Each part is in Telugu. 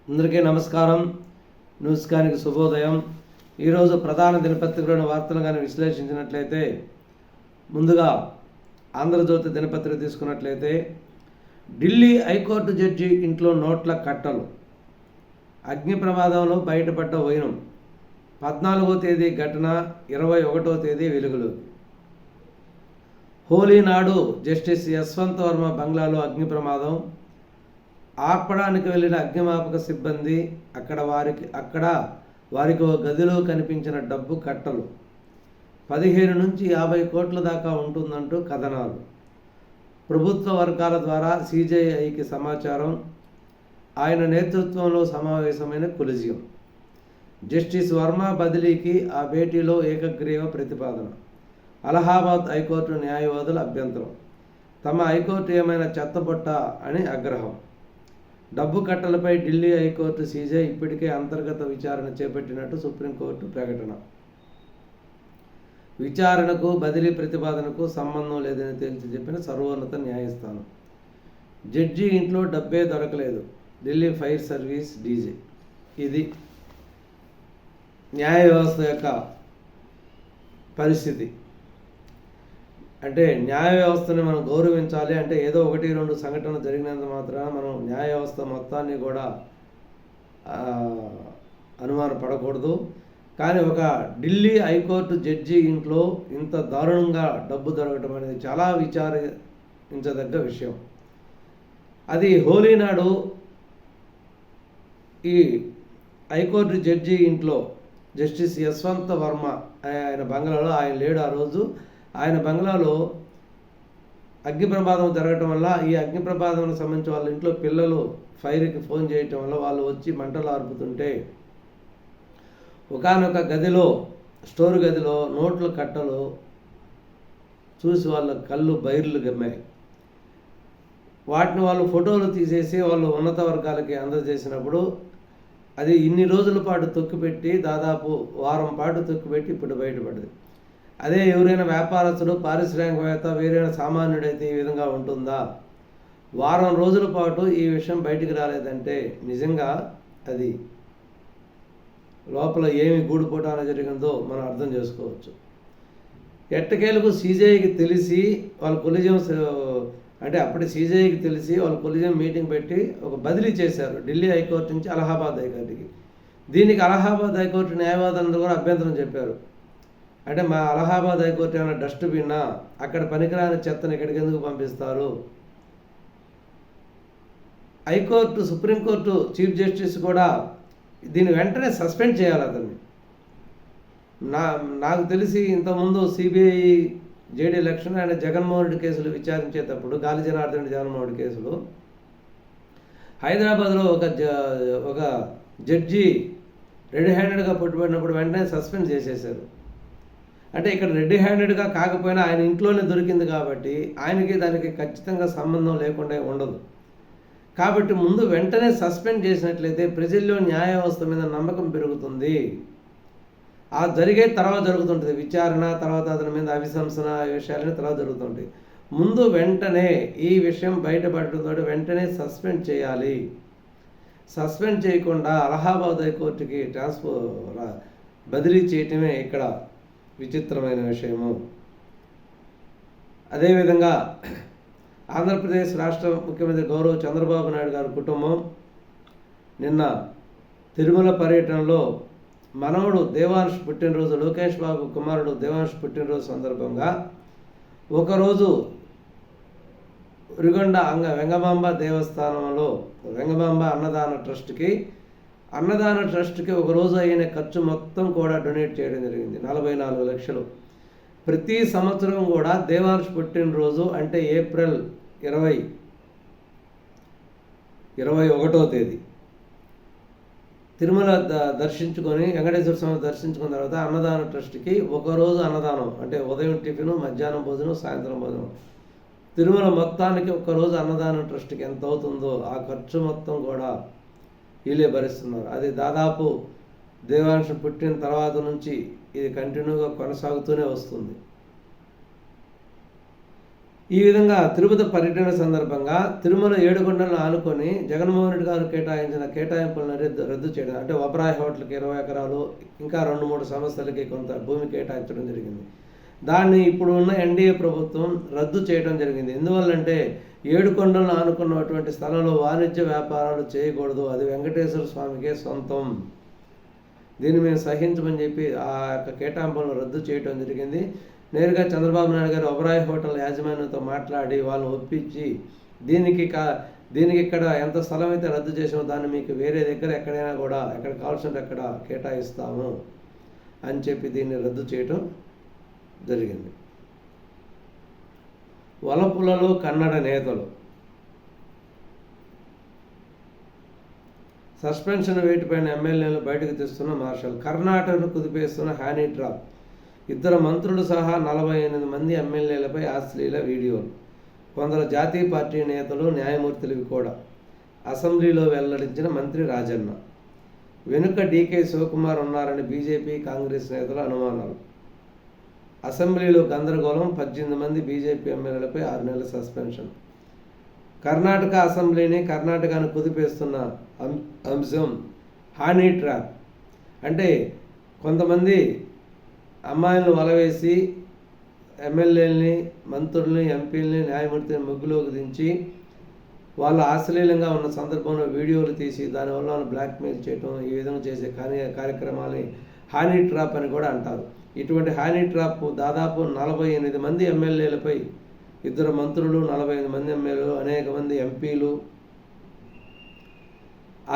అందరికీ నమస్కారం. న్యూస్కానికి శుభోదయం. ఈరోజు ప్రధాన దినపత్రికలోని వార్తలు కానీ విశ్లేషించినట్లయితే, ముందుగా ఆంధ్రజ్యోతి దినపత్రిక తీసుకున్నట్లయితే, ఢిల్లీ హైకోర్టు జడ్జి ఇంట్లో నోట్ల కట్టలు, అగ్ని ప్రమాదంలో బయటపడ్డ వైనం, 14వ తేదీ ఘటన, 21వ తేదీ వెలుగులు. హోలీ నాడు జస్టిస్ యశ్వంత్ వర్మ బంగ్లాలో అగ్ని ప్రమాదం. ఆర్పడానికి వెళ్ళిన అగ్నిమాపక సిబ్బంది అక్కడ వారికి ఓ గదిలో కనిపించిన డబ్బు కట్టలు, 15 నుంచి 50 కోట్ల దాకా ఉంటుందంటూ కథనాలు. ప్రభుత్వ వర్గాల ద్వారా సిజేఐకి సమాచారం. ఆయన నేతృత్వంలో సమావేశమైన కొలిజియం. జస్టిస్ వర్మ బదిలీకి ఆ భేటీలో ఏకగ్రీవ ప్రతిపాదన. అలహాబాద్ హైకోర్టు న్యాయవాదుల అభ్యంతరం. తమ హైకోర్టు ఏమైనా చెత్తబొట్ట అని ఆగ్రహం. డబ్బు కట్టలపై ఢిల్లీ హైకోర్టు సీజే ఇప్పటికే అంతర్గత విచారణ చేపట్టినట్టు సుప్రీంకోర్టు ప్రకటన. విచారణకు బదిలీ ప్రతిపాదనకు సంబంధం లేదని తేల్చి చెప్పిన సర్వోన్నత న్యాయస్థానం. జడ్జి ఇంట్లో డబ్బే దొరకలేదు, ఢిల్లీ ఫైర్ సర్వీస్ డీజీ. ఇది న్యాయ వ్యవస్థ యొక్క పరిస్థితి. అంటే న్యాయ వ్యవస్థని మనం గౌరవించాలి. అంటే ఏదో 1-2 సంఘటనలు జరిగినంత మాత్రాన మనం న్యాయ వ్యవస్థ మొత్తాన్ని కూడా అనుమానపడకూడదు. కానీ ఒక ఢిల్లీ హైకోర్టు జడ్జి ఇంట్లో ఇంత దారుణంగా డబ్బు దొరకటం అనేది చాలా విచారించదగ్గ విషయం. అది హోలీ నాడు ఈ హైకోర్టు జడ్జి ఇంట్లో జస్టిస్ యశ్వంత్ వర్మ ఆయన బంగ్లాలో, ఆయన లేడు ఆ రోజు, ఆయన బంగ్లాలో అగ్ని ప్రమాదం జరగటం వల్ల, ఈ అగ్ని ప్రమాదానికి సంబంధించి వాళ్ళ ఇంట్లో పిల్లలు ఫైర్కి ఫోన్ చేయటం వల్ల వాళ్ళు వచ్చి మంటలు ఆర్పుతుంటే ఒకానొక గదిలో, స్టోర్ గదిలో నోట్ల కట్టలు చూసి వాళ్ళ కళ్ళు బైర్లు గమ్మాయి. వాటిని వాళ్ళు ఫోటోలు తీసేసి వాళ్ళు ఉన్నత వర్గాలకి అందజేసినప్పుడు అది ఇన్ని రోజుల పాటు తొక్కిపెట్టి, దాదాపు వారం పాటు తొక్కిపెట్టి ఇప్పుడు బయటపడింది. అదే ఎవరైనా వ్యాపారస్తుడు, పారిశ్రామికవేత్త, వేరైనా సామాన్యుడైతే ఈ విధంగా ఉంటుందా? వారం రోజుల పాటు ఈ విషయం బయటికి రాలేదంటే నిజంగా అది లోపల ఏమి గూడుపోటాన జరిగిందో మనం అర్థం చేసుకోవచ్చు. ఎట్టకేలకు సీజేఐకి తెలిసి వాళ్ళు కొలిజియం, అంటే అప్పటి సీజేఐకి తెలిసి వాళ్ళు కొలిజియం మీటింగ్ పెట్టి ఒక బదిలీ చేశారు ఢిల్లీ హైకోర్టు నుంచి అలహాబాద్ హైకోర్టుకి. దీనికి అలహాబాద్ హైకోర్టు న్యాయవాదులందరూ కూడా అభ్యంతరం చెప్పారు. అంటే మా అలహాబాద్ హైకోర్టు ఏమైనా డస్ట్బిన్నా, అక్కడ పనికిరాని చెత్తను ఇక్కడికి ఎందుకు పంపిస్తారు? హైకోర్టు, సుప్రీంకోర్టు చీఫ్ జస్టిస్ కూడా దీన్ని వెంటనే సస్పెండ్ చేయాలి అతన్ని. నాకు తెలిసి ఇంతకుముందు సిబిఐ జేడీ లక్ష్మణ్ ఆయన జగన్మోహన్ రెడ్డి కేసులు విచారించేటప్పుడు, గాలి జనార్దన్ రెడ్డి జగన్మోహన్ రెడ్డి కేసులు, హైదరాబాద్లో ఒక జడ్జి రెడ్ హ్యాండెడ్గా పట్టుబడినప్పుడు వెంటనే సస్పెండ్ చేసేశారు. అంటే ఇక్కడ రెడ్ హ్యాండెడ్గా కాకపోయినా ఆయన ఇంట్లోనే దొరికింది కాబట్టి ఆయనకి దానికి ఖచ్చితంగా సంబంధం లేకుండా ఉండదు. కాబట్టి ముందు వెంటనే సస్పెండ్ చేసినట్లయితే ప్రజల్లో న్యాయ వ్యవస్థ మీద నమ్మకం పెరుగుతుంది. ఆ జరిగే తర్వాత జరుగుతుంటుంది విచారణ, తర్వాత అతని మీద అభిశంసన, విషయాలని తర్వాత జరుగుతుంటాయి. ముందు వెంటనే ఈ విషయం బయటపడటంతో వెంటనే సస్పెండ్ చేయాలి. సస్పెండ్ చేయకుండా అలహాబాద్ హైకోర్టుకి బదిలీ చేయటమే ఇక్కడ విచిత్రమైన విషయము. అదేవిధంగా ఆంధ్రప్రదేశ్ రాష్ట్ర ముఖ్యమంత్రి గౌరవ చంద్రబాబు నాయుడు గారి కుటుంబం నిన్న తిరుమల పర్యటనలో మనవడు దేవాంశ్ పుట్టినరోజు, లోకేష్ బాబు కుమారుడు దేవాంశ్ పుట్టినరోజు సందర్భంగా ఒకరోజు ఉరిగొండ వెంగమాంబ దేవస్థానంలో వెంగమాంబ అన్నదాన ట్రస్ట్కి ఒకరోజు అయిన ఖర్చు మొత్తం కూడా డొనేట్ చేయడం జరిగింది, 44 లక్షలు. ప్రతి సంవత్సరం కూడా దేవాంశ్ పుట్టినరోజు అంటే ఏప్రిల్ 21వ తేదీ తిరుమల దర్శించుకొని, వెంకటేశ్వర స్వామి దర్శించుకున్న తర్వాత అన్నదాన ట్రస్ట్కి ఒకరోజు అన్నదానం, అంటే ఉదయం టిఫిను, మధ్యాహ్నం భోజనం, సాయంత్రం భోజనం, తిరుమల మొత్తానికి ఒక్కరోజు అన్నదాన ట్రస్ట్కి ఎంత అవుతుందో ఆ ఖర్చు మొత్తం కూడా వీళ్ళే భరిస్తున్నారు. అది దాదాపు దేవాంశం పుట్టిన తర్వాత నుంచి ఇది కంటిన్యూగా కొనసాగుతూనే వస్తుంది. ఈ విధంగా తిరుపతి పర్యటన సందర్భంగా తిరుమల ఏడుకొండలను ఆనుకొని జగన్మోహన్ రెడ్డి గారు కేటాయించిన కేటాయింపులను రద్దు చేయడం, అంటే ఒబరాయ్ హోటల్కి 20 ఎకరాలు, ఇంకా 2-3 సంస్థలకి కొంత భూమి కేటాయించడం జరిగింది. దాన్ని ఇప్పుడు ఉన్న ఎన్డీఏ ప్రభుత్వం రద్దు చేయడం జరిగింది. ఎందువల్లంటే ఏడుకొండలను ఆనుకున్నటువంటి స్థలంలో వాణిజ్య వ్యాపారాలు చేయకూడదు, అది వెంకటేశ్వర స్వామికే సొంతం, దీన్ని మేము సహించమని చెప్పి ఆ యొక్క కేటాయింపులను రద్దు చేయడం జరిగింది. నేరుగా చంద్రబాబు నాయుడు గారు ఒబరాయ్ హోటల్ యాజమాన్యంతో మాట్లాడి వాళ్ళని ఒప్పించి దీనికి ఇక్కడ ఎంత స్థలం అయితే రద్దు చేసామో దాన్ని మీకు వేరే దగ్గర ఎక్కడైనా కూడా ఎక్కడ కావాల్సింటే అక్కడ కేటాయిస్తాము అని చెప్పి దీన్ని రద్దు చేయటం జరిగింది. వలపులలో కన్నడ నేతలు సస్పెన్షన్ వేటుపైన ఎమ్మెల్యేలు బయటకు తెస్తున్న మార్షల్. కర్ణాటకను కుదిపేస్తున్న హ్యానీ ట్రాప్. 2 మంత్రులు సహా 48 మంది ఎమ్మెల్యేలపై అశ్లీల వీడియోలు. కొందరు జాతీయ పార్టీ నేతలు, న్యాయమూర్తులవి కూడా. అసెంబ్లీలో వెల్లడించిన మంత్రి రాజన్న. వెనుక డీకే శివకుమార్ ఉన్నారని బీజేపీ, కాంగ్రెస్ నేతల అనుమానాలు. అసెంబ్లీలో గందరగోళం. 18 మంది బీజేపీ ఎమ్మెల్యేలపై 6 నెలల సస్పెన్షన్. కర్ణాటక అసెంబ్లీని, కర్ణాటకను కుదిపేస్తున్న అంశం హనీ ట్రాప్. అంటే కొంతమంది అమ్మాయిలను వలవేసి ఎమ్మెల్యేలని, మంత్రుల్ని, ఎంపీలని, న్యాయమూర్తిని ముగ్గులోకి దించి వాళ్ళు అశ్లీలంగా ఉన్న సందర్భంలో వీడియోలు తీసి దానివల్ల వాళ్ళు బ్లాక్మెయిల్ చేయటం, ఈ విధంగా చేసే కార్యక్రమాలని హనీ ట్రాప్ అని కూడా అంటారు. ఇటువంటి హనీ ట్రాప్ దాదాపు 48 మంది ఎమ్మెల్యేలపై, 2 మంత్రులు, 45 మంది ఎమ్మెల్యేలు, అనేక మంది ఎంపీలు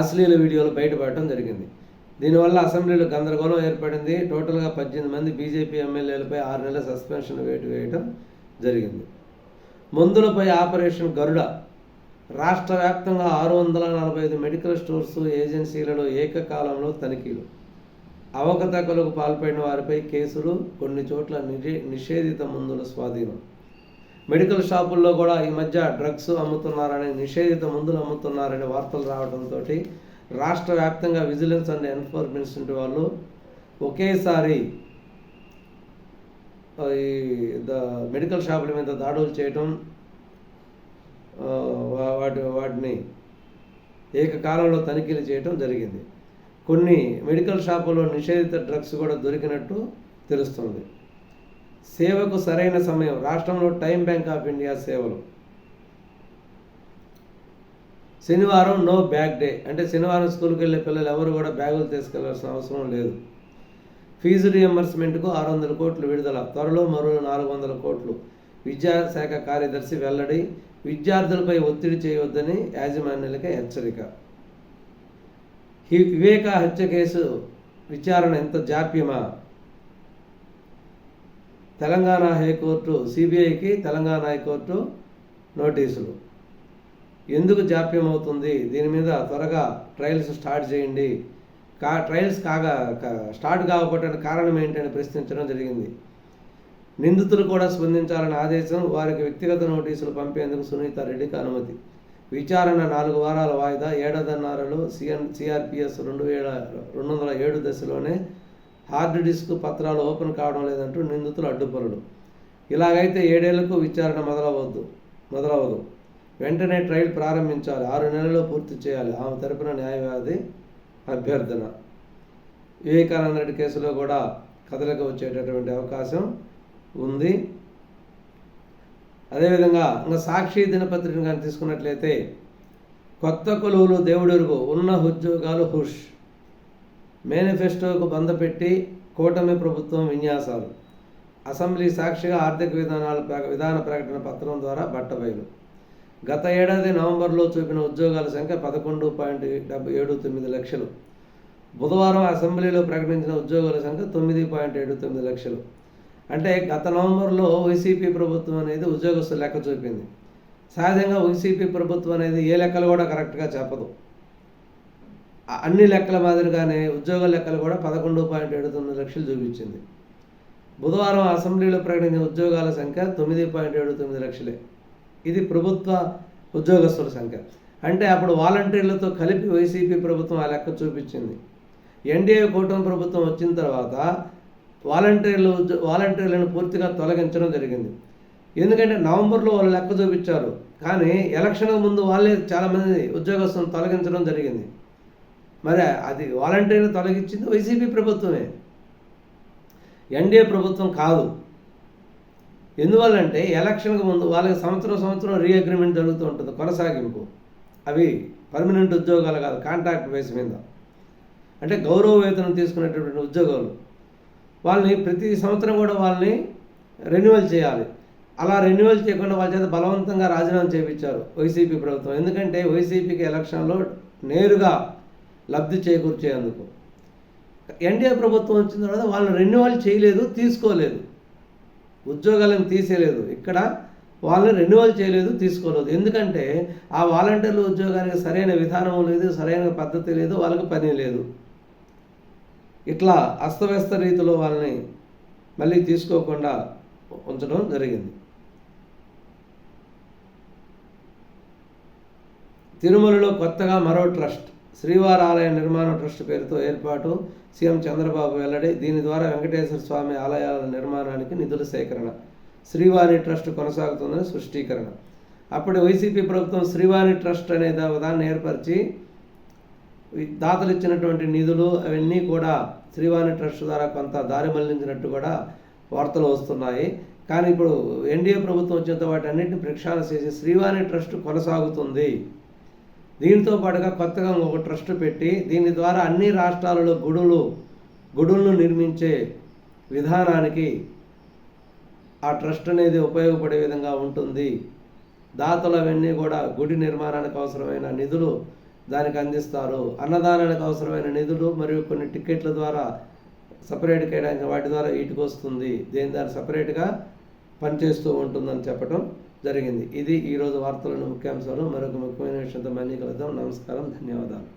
అశ్లీల వీడియోలు బయటపడటం జరిగింది. దీనివల్ల అసెంబ్లీలో గందరగోళం ఏర్పడింది. టోటల్గా 18 మంది బీజేపీ ఎమ్మెల్యేలపై 6 నెలల సస్పెన్షన్ వేటు వేయడం జరిగింది. మందులపై ఆపరేషన్ గరుడ. రాష్ట్ర వ్యాప్తంగా 645 మెడికల్ స్టోర్స్, ఏజెన్సీలలో ఏకకాలంలో తనిఖీలు. అవకతవకలకు పాల్పడిన వారిపై కేసులు. కొన్ని చోట్ల నిషేధిత మందుల స్వాధీనం. మెడికల్ షాపుల్లో కూడా ఈ మధ్య డ్రగ్స్ అమ్ముతున్నారని, నిషేధిత మందులు అమ్ముతున్నారని వార్తలు రావడంతో రాష్ట్ర వ్యాప్తంగా విజిలెన్స్ అండ్ ఎన్ఫోర్స్మెంట్ వాళ్ళు ఒకేసారి ఈ మెడికల్ షాపుల మీద దాడులు చేయటం, వాటిని ఏకకాలంలో తనిఖీలు చేయటం జరిగింది. కొన్ని మెడికల్ షాపుల్లో నిషేధిత డ్రగ్స్ కూడా దొరికినట్టు తెలుస్తుంది. సేవకు సరైన సమయం. రాష్ట్రంలో టైం బ్యాంక్ ఆఫ్ ఇండియా సేవలు. శనివారం నో బ్యాగ్ డే. అంటే శనివారం స్కూల్కి వెళ్ళే పిల్లలు ఎవరు కూడా బ్యాగులు తీసుకెళ్లాల్సిన అవసరం లేదు. ఫీజు రియంబర్స్మెంట్కు 600 కోట్లు విడుదల. త్వరలో మరో 400 కోట్లు. విద్యాశాఖ కార్యదర్శి వెల్లడి. విద్యార్థులపై ఒత్తిడి చేయవద్దని యాజమాన్యాలకే హెచ్చరిక. వివేక హత్య కేసు విచారణ ఎంత జాప్యమా? తెలంగాణ హైకోర్టు, సిబిఐకి తెలంగాణ హైకోర్టు నోటీసులు. ఎందుకు జాప్యం అవుతుంది? దీని మీద త్వరగా ట్రయల్స్ స్టార్ట్ చేయండి. ట్రయల్స్ స్టార్ట్ కాకపోవడానికి కారణం ఏంటని ప్రశ్నించడం జరిగింది. నిందితులు కూడా స్పందించాలని ఆదేశం. వారికి వ్యక్తిగత నోటీసులు పంపేందుకు సునీతా రెడ్డికి అనుమతి. విచారణ 4 వారాల వాయిదా. ఏడాదిన్నరలో సిఆర్పిఎస్ 207 దశలోనే హార్డ్ డిస్క్ పత్రాలు ఓపెన్ కావడం లేదంటూ నిందితులు అడ్డుపరులు. ఇలాగైతే 7 ఏళ్లకు విచారణ మొదలవదు. వెంటనే ట్రయల్ ప్రారంభించాలి. 6 నెలల్లో పూర్తి చేయాలి. ఆమె తరపున న్యాయవాది అభ్యర్థన. వివేకానంద రెడ్డి కేసులో కూడా కదలిక వచ్చేటటువంటి అవకాశం ఉంది. అదేవిధంగా ఇంకా సాక్షి దినపత్రికను కానీ తీసుకున్నట్లయితే, కొత్త కొలువులు దేవుడెరుగు, ఉన్న ఉద్యోగాలు హుష్. మేనిఫెస్టోకు బందపెట్టి కూటమి ప్రభుత్వం విన్యాసాలు. అసెంబ్లీ సాక్షిగా ఆర్థిక విధాన ప్రకటన పత్రం ద్వారా బట్టబయలు. గత ఏడాది నవంబర్లో చూపిన ఉద్యోగాల సంఖ్య 11.79 లక్షలు. బుధవారం అసెంబ్లీలో ప్రకటించిన ఉద్యోగాల సంఖ్య 9.79 లక్షలు. అంటే గత నవంబర్లో వైసీపీ ప్రభుత్వం అనేది ఉద్యోగస్తుల లెక్క చూపింది. సహజంగా వైసీపీ ప్రభుత్వం అనేది ఏ లెక్కలు కూడా కరెక్ట్గా చెప్పదు. అన్ని లెక్కల మాదిరిగానే ఉద్యోగ లెక్కలు కూడా 11.79 లక్షలు చూపించింది. బుధవారం అసెంబ్లీలో ప్రకటించిన ఉద్యోగాల సంఖ్య 9.79 లక్షలే. ఇది ప్రభుత్వ ఉద్యోగస్తుల సంఖ్య. అంటే అప్పుడు వాలంటీర్లతో కలిపి వైసీపీ ప్రభుత్వం ఆ లెక్క చూపించింది. ఎన్డీఏ కూటమి ప్రభుత్వం వచ్చిన తర్వాత వాలంటీర్లను పూర్తిగా తొలగించడం జరిగింది. ఎందుకంటే నవంబర్లో వాళ్ళు లెక్క చూపించారు, కానీ ఎలక్షన్కు ముందు వాళ్ళే చాలామంది ఉద్యోగస్తులను తొలగించడం జరిగింది. మరి అది వాలంటీర్ని తొలగించింది వైసీపీ ప్రభుత్వమే, ఎన్డీఏ ప్రభుత్వం కాదు. ఎందువల్లంటే ఎలక్షన్కి ముందు వాళ్ళకి సంవత్సరం రీఅగ్రిమెంట్ జరుగుతూ ఉంటుంది, కొనసాగింపు. అవి పర్మనెంట్ ఉద్యోగాలు కాదు, కాంట్రాక్ట్ బేస్ మీద, అంటే గౌరవ వేతనం తీసుకునేటటువంటి ఉద్యోగాలు. వాళ్ళని ప్రతి సంవత్సరం కూడా వాళ్ళని రెన్యువల్ చేయాలి. అలా రెన్యువల్ చేయకుండా వాళ్ళ చేత బలవంతంగా రాజీనామా చేయించారు వైసీపీ ప్రభుత్వం. ఎందుకంటే వైసీపీకి ఎలక్షన్లో నేరుగా లబ్ధి చేకూర్చేందుకు. ఎన్డీఏ ప్రభుత్వం వచ్చిన తర్వాత వాళ్ళని రెన్యువల్ చేయలేదు, తీసుకోలేదు, ఉద్యోగాలను తీసేయలేదు. ఇక్కడ వాళ్ళని రెన్యువల్ చేయలేదు, తీసుకోలేదు. ఎందుకంటే ఆ వాలంటీర్ల ఉద్యోగానికి సరైన విధానం లేదు, సరైన పద్ధతి లేదు, వాళ్ళకి పని లేదు. ఇట్లా అస్తవ్యస్త రీతిలో వాళ్ళని మళ్ళీ తీసుకోకుండా ఉంచడం జరిగింది. తిరుమలలో కొత్తగా మరో ట్రస్ట్, శ్రీవారి ఆలయ నిర్మాణ ట్రస్ట్ పేరుతో ఏర్పాటు, సీఎం చంద్రబాబు వెల్లడి. దీని ద్వారా వెంకటేశ్వర స్వామి ఆలయాల నిర్మాణానికి నిధుల సేకరణ, శ్రీవారి ట్రస్ట్ కొనసాగుతుందని స్పష్టీకరణ. అప్పుడు వైసీపీ ప్రభుత్వం శ్రీవారి ట్రస్ట్ అనే దాన్ని ఏర్పరిచి దాతలు ఇచ్చినటువంటి నిధులు అవన్నీ కూడా శ్రీవారి ట్రస్ట్ ద్వారా కొంత దారి మళ్లించినట్టు కూడా వార్తలు వస్తున్నాయి. కానీ ఇప్పుడు ఎన్డీఏ ప్రభుత్వం వచ్చేంత వాటి అన్నింటిని ప్రక్షాళన చేసి శ్రీవారి ట్రస్ట్ కొనసాగుతుంది. దీంతో పాటుగా కొత్తగా ఒక ట్రస్ట్ పెట్టి దీని ద్వారా అన్ని రాష్ట్రాలలో గుడులను నిర్మించే విధానానికి ఆ ట్రస్ట్ అనేది ఉపయోగపడే విధంగా ఉంటుంది. దాతలు అవన్నీ కూడా గుడి నిర్మాణానికి అవసరమైన నిధులు దానికి అందిస్తారు. అన్నదానానికి అవసరమైన నిధులు మరియు కొన్ని టికెట్ల ద్వారా సపరేట్ చేయడానికి వాటి ద్వారా వీటికి వస్తుంది. దేని ద్వారా సపరేట్గా పనిచేస్తూ ఉంటుందని చెప్పడం జరిగింది. ఇది ఈరోజు వార్తలను ముఖ్యాంశాలు. మరొక ముఖ్యమైన విషయంతో మళ్ళీ కలుద్దాం. నమస్కారం, ధన్యవాదాలు.